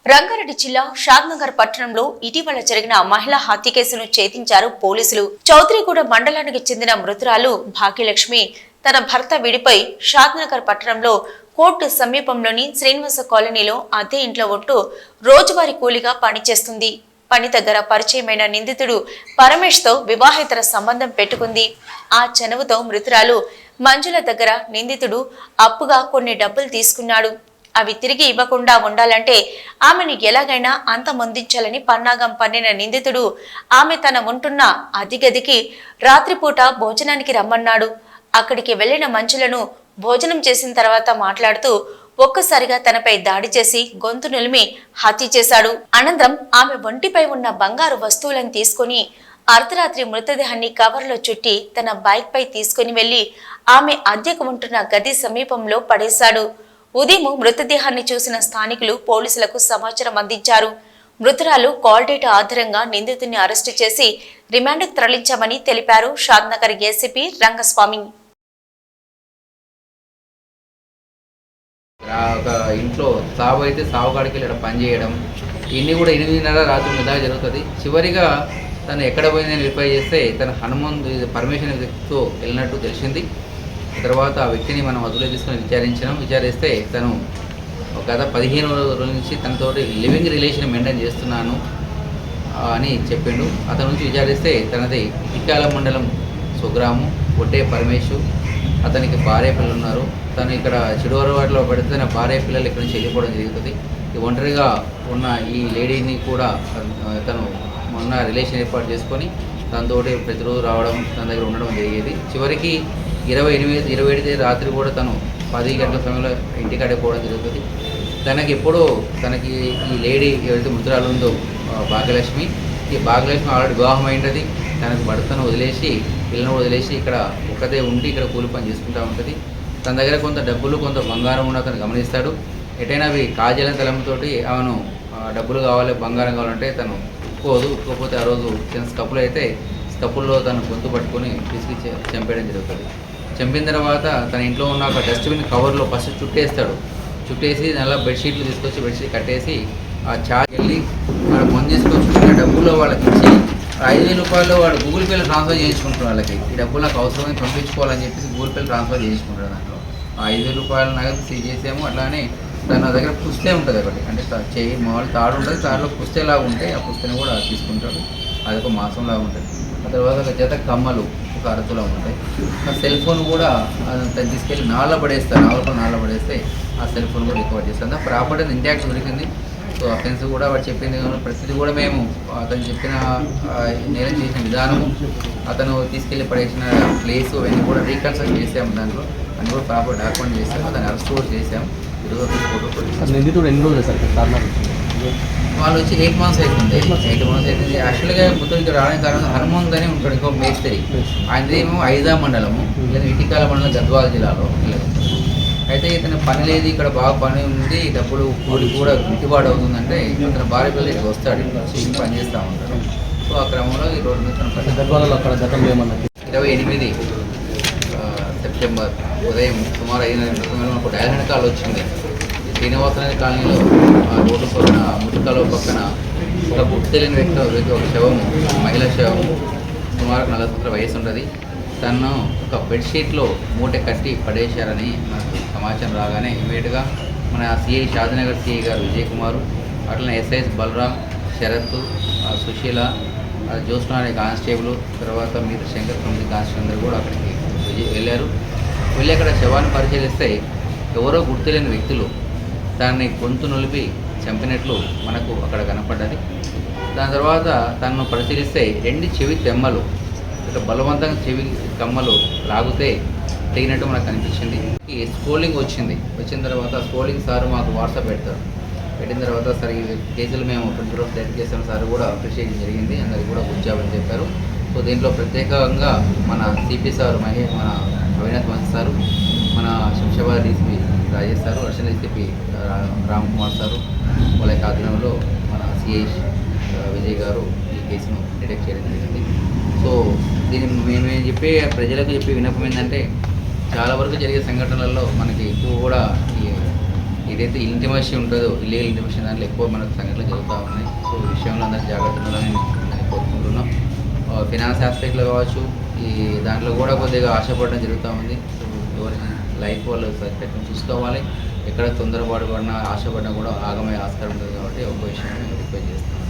రంగారెడ్డి జిల్లా షాద్నగర్ పట్టణంలో ఇటీవల జరిగిన మహిళా హత్య కేసును ఛేదించారు పోలీసులు. చౌదరిగూడ మండలానికి చెందిన మృతురాలు భాగ్యలక్ష్మి తన భర్త విడిపోయి షాద్నగర్ పట్టణంలో కోర్టు సమీపంలోని శ్రీనివాస కాలనీలో అద్దె ఇంట్లో ఉంటూ రోజువారీ కూలీగా పనిచేస్తుంది. పని దగ్గర పరిచయమైన నిందితుడు పరమేష్ తో వివాహేతర సంబంధం పెట్టుకుంది. ఆ చనువుతో మృతురాలు మంజుల దగ్గర నిందితుడు అప్పుగా కొన్ని డబ్బులు తీసుకున్నాడు. అవి తిరిగి ఇవ్వకుండా ఉండాలంటే ఆమెను ఎలాగైనా అంతమొందించాలని పన్నాగం పన్నిన నిందితుడు ఆమె తన ఉంటున్న అద్దె గదికి రాత్రిపూట భోజనానికి రమ్మన్నాడు. అక్కడికి వెళ్లిన మంచులను భోజనం చేసిన తర్వాత మాట్లాడుతూ ఒక్కసారిగా తనపై దాడి చేసి గొంతు నులిమి హత్య చేశాడు. అనంతరం ఆమె ఒంటిపై ఉన్న బంగారు వస్తువులను తీసుకుని అర్ధరాత్రి మృతదేహాన్ని కవర్లో చుట్టి తన బైక్ పై తీసుకుని వెళ్లి ఆమె అద్దెకు ఉంటున్న గది సమీపంలో పడేశాడు. ఉదయం మృతదేహాన్ని చూసిన స్థానికులు పోలీసులకు సమాచారం అందించారు. మృతురాలు కాల్ డేటా ఆధారంగా నిందితుడిని అరెస్టు చేసి రిమాండ్కు తరలించామని తెలిపారు షాద్నగర్ ఏసీపీ రంగస్వామి. ఒక ఇంట్లో సాగు అయితే సాగుగాడికి వెళ్ళి పని చేయడం ఇన్ని కూడా 8:30 రాత్రి మీద జరుగుతుంది. చివరిగా తను ఎక్కడ పోయిందని వెరిఫై చేస్తే తన హనుమంత్ పర్మిషన్ వ్యక్తితో వెళ్ళినట్టు తెలిసింది. తర్వాత ఆ వ్యక్తిని మనం అదుపులో తీసుకుని విచారిస్తే తను గత 15 రోజుల నుంచి తనతోటి లివింగ్ రిలేషన్ మెయింటైన్ చేస్తున్నాను అని చెప్పిండు. అతని నుంచి విచారిస్తే తనది ఇటికాల మండలం స్వగ్రామం ఒట్టే పరమేశు. అతనికి భార్య పిల్లలు ఉన్నారు. తను ఇక్కడ చిడువరవాడలో పడితే తన భార్య పిల్లలు ఇక్కడ నుంచి వెళ్ళిపోవడం జరుగుతుంది. ఈ ఒంటరిగా ఉన్న ఈ లేడీని కూడా తను మొన్న రిలేషన్ ఏర్పాటు చేసుకొని తనతోటి ప్రతిరోజు రావడం తన దగ్గర ఉండడం జరిగేది. చివరికి 27 రాత్రి కూడా తను 10 గంటల సమయంలో ఇంటికాడే పోవడం జరుగుతుంది. తనకి ఈ లేడీ ఎవరైతే మృతురాలు ఉందో భాగ్యలక్ష్మి, ఈ భాగ్యలక్ష్మి ఆల్రెడీ వివాహం అయినది. తనకు భర్తను వదిలేసి పిల్లలను వదిలేసి ఇక్కడ ఒక్కదే ఉండి ఇక్కడ కూలి పని చేసుకుంటూ ఉంటుంది. తన దగ్గర కొంత డబ్బులు కొంత బంగారం కూడా అతను గమనిస్తాడు. ఎటైనా అవి కాజల తలంతోటి ఆమెను డబ్బులు కావాలి బంగారం కావాలంటే తను ఒప్పుకోకపోతే ఆ రోజు చిన్న స్కప్పులు అయితే స్కప్పుల్లో తను గొంతు పట్టుకొని తీసుకొచ్చి చంపేయడం జరుగుతుంది. చంపిన తర్వాత తన ఇంట్లో ఉన్న ఒక డస్ట్బిన్ కవర్లో ఫస్ట్ చుట్టేసి నల్ల బెడ్షీట్లు తీసుకొచ్చి బెడ్షీట్ కట్టేసి ఆ చార్జ్ వెళ్ళి వాడు ముందు తీసుకొచ్చుకున్న డబ్బుల్లో వాళ్ళకి ఇచ్చి 5,000 రూపాయలు వాడు గూగుల్ పేలో ట్రాన్స్ఫర్ చేయించుకుంటారు. వాళ్ళకి ఈ డబ్బులు నాకు అవసరమని పంపించుకోవాలని చెప్పేసి గూగుల్ పేలో ట్రాన్స్ఫర్ చేయించుకుంటారు. దాంట్లో ఆ 5,000 రూపాయలు నగదు సీజ్ చేసాము. అట్లానే తన దగ్గర పుస్తే ఉంటుంది ఒకటి, అంటే చేయి మామూలు తాడు ఉంటుంది, తాడులో పుస్తేలాగా ఉంటాయి. ఆ పుస్తని కూడా తీసుకుంటాడు. అదొక మాసంలాగా ఉంటుంది. ఆ తర్వాత ఒక జత కమ్మలు ఒక అరతులో ఉంటాయి. ఆ సెల్ ఫోన్ కూడా తను తీసుకెళ్ళి నాళ్ళ పడేస్తే ఆ సెల్ ఫోన్ కూడా రికవర్ చేస్తాను. ఆ ప్రాపర్టీ ఇంటాక్ట్ దొరికింది. సో అఫెన్స్ కూడా వాడు చెప్పింది ప్రతిదీ కూడా మేము అతను చెప్పిన నేరం చేసిన విధానము, అతను తీసుకెళ్ళి పడేసిన ప్లేసు అవన్నీ కూడా రీకన్స్ట్రక్ట్ చేసాము. దాంట్లో అన్ని కూడా ప్రాపర్ డాక్యుమెంట్ చేసాము. అతను అరెస్ట్ కూడా చేసాము. ఈరోజు నిందితుడు ఎన్ని రోజులు సార్ వాళ్ళు వచ్చి 8 months అవుతుంది. 8 months అవుతుంది. యాక్చువల్గా మొత్తం ఇక్కడ రావడానికి కారణం హనుమంత్ అని ఉంటాడు, ఇంకో మేస్త్రి. ఆయనదేమో ఐదా మండలము, లేదా ఇటికాల మండలం గద్వాల జిల్లాలో. అయితే ఇతను పని లేదు, ఇక్కడ బాగా పని ఉంది, డబ్బులు కూలి కూడా గిట్టుబాటు అవుతుందంటే ఇతను భార్య పిల్లలు ఇక్కడ వస్తాడు, పని చేస్తూ ఉంటాడు. సో ఆ క్రమంలో ఈ రోజు గద్వాలలో అక్కడ గతంలో ఏమన్నా 28 సెప్టెంబర్ ఉదయం సుమారు 5:30 సమయంలో ఒక డైరెక్ట్ కాల్ వచ్చింది. శ్రీనివాసనగర్ కాలనీలో రోడ్డు పక్కన ముట్టుకలో పక్కన ఒక గుర్తు తెలియని వ్యక్తి ఒక శవము, మహిళ శవము, సుమారు 40 సంవత్సరాల వయసు ఉంటుంది. తను ఒక బెడ్షీట్లో మూట కట్టి పడేశారని మనకు సమాచారం రాగానే ఇమీడియట్గా మన సిఐ షాద్నగర్ సిఐ గారు విజయ్ కుమారు, అట్లనే ఎస్ఐస్ బలరాం, శరత్, సుశీల, జ్యోత్స్న అనే కానిస్టేబుల్, తర్వాత మిగతా శంకర్ 9 కానిస్టేబుల్ కూడా అక్కడికి వెళ్ళారు. వెళ్ళి అక్కడ శవాన్ని పరిశీలిస్తే ఎవరో గుర్తులేని వ్యక్తులు దాన్ని గొంతు నొలిపి చంపినట్లు మనకు అక్కడ కనపడ్డది. దాని తర్వాత తనను పరిశీలిస్తే 2 చెవి తెమ్మలు ఇట్లా బలవంతంగా చెవి కమ్మలు లాగితే తెగినట్టు మనకు కనిపించింది. ఈ స్క్రోలింగ్ వచ్చిన తర్వాత స్క్రోలింగ్ సార్ మాకు వాట్సాప్ పెట్టిన తర్వాత సరే ఈ కేసులు మేము 20 రోజులు డైరెక్ట్ చేసిన సార్ కూడా అప్రిషియేట్ జరిగింది. అందరికి కూడా గుడ్ జాబ్ అని చెప్పారు. సో దీంట్లో ప్రత్యేకంగా మన సిపి సార్ మన అవినాష్ మంచి సారు, మన Shamshabad DCP Rajesh sir, additional DCP Ram Kumar sir, వాళ్ళ ఆధ్వర్యంలో మన సిఐ విజయ్ గారు ఈ కేసును డిటెక్ట్ చేయడం జరిగింది. సో దీన్ని మేమేం చెప్పి ప్రజలకు చెప్పి విన్నపం ఏంటంటే చాలా వరకు జరిగే సంఘటనలలో మనకి ఎక్కువ కూడా ఈ ఏదైతే ఇంటిమసీ ఉంటుందో ఇల్లీగల్ ఇంటిమసీ దాంట్లో ఎక్కువ మనకు సంఘటనలు జరుగుతూ ఉన్నాయి. సో ఈ విషయంలో అందరూ జాగ్రత్తగా ఉండాలని కోరుకుంటున్నాం. ఫినాన్స్ ఆస్పెక్ట్లో కావచ్చు, ఈ దాంట్లో కూడా కొద్దిగా ఆశపడడం జరుగుతూ ఉంది. సో ఎవరి లైఫ్ వాళ్ళు సరిపెట్టుకుని చూసుకోవాలి. ఎక్కడ తొందరపాటు పడినా ఆశపడినా కూడా ఆగమయ్యే ఆస్కారం ఉంటుంది కాబట్టి ఒక విషయాన్ని రిక్వెస్ట్ చేస్తాం.